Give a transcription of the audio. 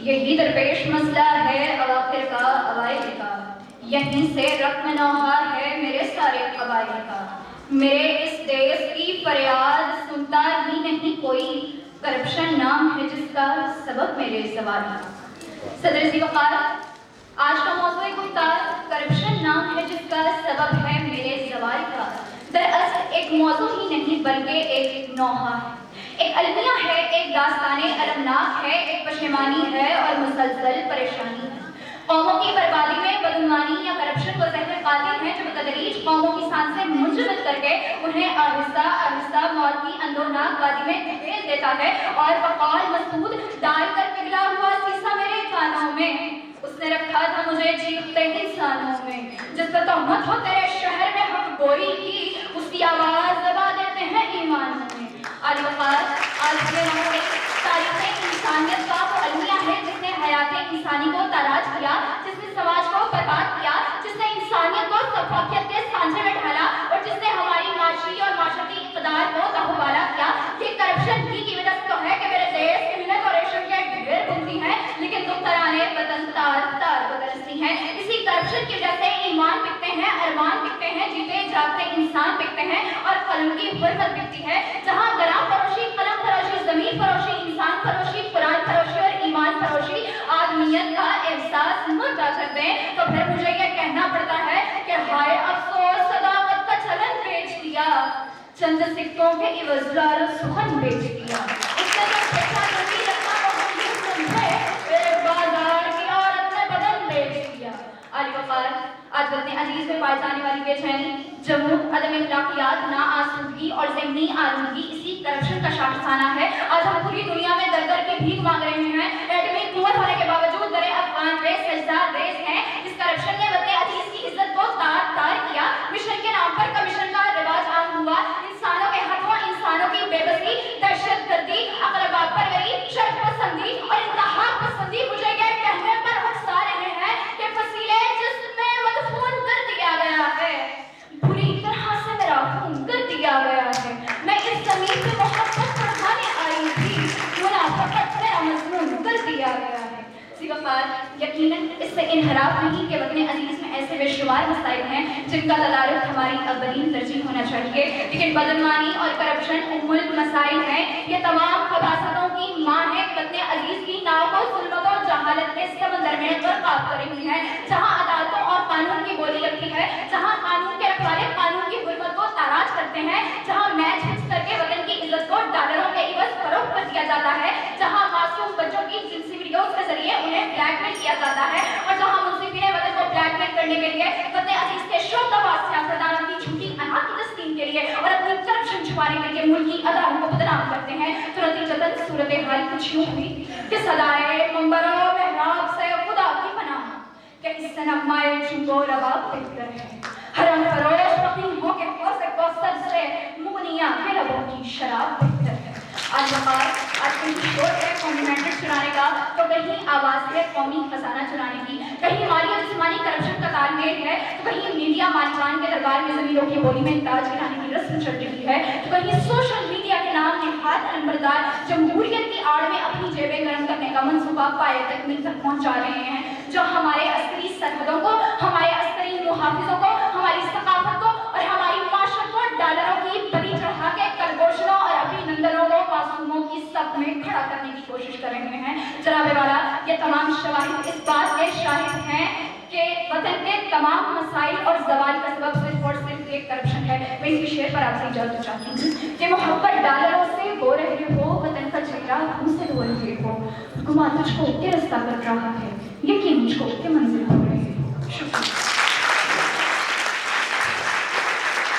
یہی درپیش مسئلہ ہے اواخر کا اوائل کا، یہیں سے رقم نوحہ ہے میرے سارے قبائل کا۔ میرے اس دیس کی فریاد سنتا ہی نہیں کوئی، کرپشن نام ہے جس کا سبب میرے زوال کا۔ صدر ذی وقار، آج کا موضوع گفتار کرپشن نام ہے جس کا سبب ہے میرے زوال کا۔ دراصل ایک موضوع ہی نہیں بلکہ ایک نوحہ ہے، ایک المیہ ہے، ایک داستان المناک ہے، ایک پشیمانی ہے اور مسلسل پریشانی ہے۔ قوموں کی بربادی میں بدعنوانی یا کرپشن کو زہر قاتل ہے جو بتدریج قوموں کی سانسیں منجمد کر کے انہیں آہستہ آہستہ موت کی اندورناک وادی میں دھکیل دیتا ہے، اور بقول مسعود ڈال کر پگھلا ہوا سیسا میرے کانوں میں اس نے رکھا تھا مجھے چیختے انسانوں میں۔ جس پر تہمت ہو تیرے شہر میں حق گوئی کی، اس کی آواز دبا دیتے ہیں ایمان میں۔ آج وقار، آج کے نمونے تاریخ انسانیت کا وہ المیہ ہے جس نے حیات انسانی کو تاراج کیا، جس نے سماج کو برباد کیا، جس نے انسانیت کو سفاکیت کے سانچے میں ڈھالا اور جس نے ہماری معاشی اور معاشرتی اقتدار کو تہوالا کیا۔ یہ کرپشن ہی کی وجہ سے تو ہے کہ میرے دیش کی محنت اور ریشم کے ڈھیر بنتی ہیں لیکن دخترانے وطن تار تار بدرستی ہیں۔ اسی کرپشن کی وجہ سے ایمان بکتے ہیں، ارمان بکتے ہیں، جیتے جاگتے انسان بکتے ہیں اور قلم کی حرمت بکتی ہے۔ جہاں گرام فروشی، قلم فروشی، زمین فروشی، انسان فروشی، قرآن فروشی اور ایمان فروشی آدمیت کا احساس مردہ کر دیں، تو پھر مجھے یہ کہنا پڑتا ہے کہ ہائے افسوس صداقت کا چلن بیچ دیا، چند سکوں کے عوض لال سخن بیچ دیا۔ اس نے جب پیسہ نہیں رکھا تو ہم یہ سمجھے ایک بازار کی عورت نے بدن بیچ دیا۔ علی وقار، آج وطن عزیز میں پائی جانے والی بے چینی، جمود، عدم اخلاقیات، ناآسودگی اور ذہنی آلودگی اسی کرپشن کا شاخسانہ ہے۔ آج ہم پوری دنیا میں در در کی بھیک مانگ رہے ہیں، ایٹمی قوت ہونے کے باوجود در افغان ریس سجدہ ریس ہیں۔ اس کرپشن نے وطن عزیز کی عزت کو تار تار کیا۔ مشن کے نام پر کمیشن کا رواج عام ہوا، انسانوں کے ہاتھوں انسانوں کی بے بسی، دہشت گردی، اقربا پروری، شرف پسندی اور انتہا پسندی مجھے یہ کہنے پر اکسا رہے ہیں کہ فصیلے جسم میں مدفون کر دیا گیا ہے، بری طرح سے میرا خون کر دیا گیا ہے۔ میں اس زمین پہ محبت پڑھانے آئی تھی، منافقت میرا مضمون کر دیا گیا ہے۔ ذی وقار، یقیناً اس سے انحراف نہیں کہ وطن عزیز میں ایسے بے شمار مسائل ہیں جن کا تدارک ہماری اولین ترجیح ہونا چاہیے، لیکن بدعنوانی اور کرپشن ام المسائل ہیں۔ یہ تمام خباثتوں کی ماں ہے۔ وطن عزیز کی ناؤ کو ظلمت اور جہالت کے سمندر میں غرقاب کر رہی ہے، جہاں عدالتوں اور قانون کی بولی لگتی ہے، جہاں قانون کے رکھوالے قانون کی حرمت کو تاراج کرتے ہیں، جہاں میچ فکس کر کے وطن کی عزت کو ڈالروں کے عوض فروخت کر دیا جاتا ہے، جہاں معصوم بچوں کی جنسی ویڈیوز کے ذریعے انہیں بلیک میل کیا جاتا ہے، اور جہاں منصفین وطن کو بلیک میل کرنے کے لیے وطن عزیز کے شوکتباز سیاستدانوں کی جھوٹی اناہ کی تسکین کے لیے اور اپنی کرپشن چھپانے کے لیے ملکی اداروں کو بدنام کرتے ہیں، تو نتیجتاً صورتحال کچھ یوں ہوئی کہ صدائے منبر و محراب سے خدا کی پناہ کہ اس سے نغمائے چنگو رباب بہتر ہے، حرم فروش فقیر ہو کے حوض کوثر سے مغنیاں کے لبوں کی شراب بہتر ہے۔ آج وقار، آج کہیں شور ہے قومی مینڈیٹ چرانے کا تو کہیں آواز ہے قومی خزانہ چرانے کی، کہیں مالی اور جسمانی کرپشن کا تال میل ہے تو کہیں میڈیا مالکان کے دربار میں زمینوں کی بولی میں تاج گرانے کی رسم چل رہی ہے، تو کہیں سوشل میڈیا کے نام نہاد علمبردار جمہوریت کی آڑ میں اپنی جیبیں گرم کرنے کا منصوبہ پائے تکمیل تک پہنچا رہے ہیں، جو ہمارے عسکری سرحدوں کو، ہمارے عسکری محافظوں کو، ہماری ثقافت کو اور ہماری معاشرت کو ڈالروں کی بلی چڑھا کے کلگوشنوں اور ابھینندنوں کو معصوموں کی صف میں کھڑا کرنے کی کوشش کر رہے ہیں۔ جناب والا، یہ تمام شواہد اس بات کے شاہد ہیں کہ وطن کے تمام مسائل اور زوال کا سبب صرف اور صرف ایک کرپشن ہے۔ میں اسی شعر پر آپ سے اجازت چاہتی ہوں کہ محبت ڈالروں سے بو رہے ہو، وطن کا چہرہ ہم سے دھو رہے ہو، حکومت تجھ کو کیا رستہ کر رہا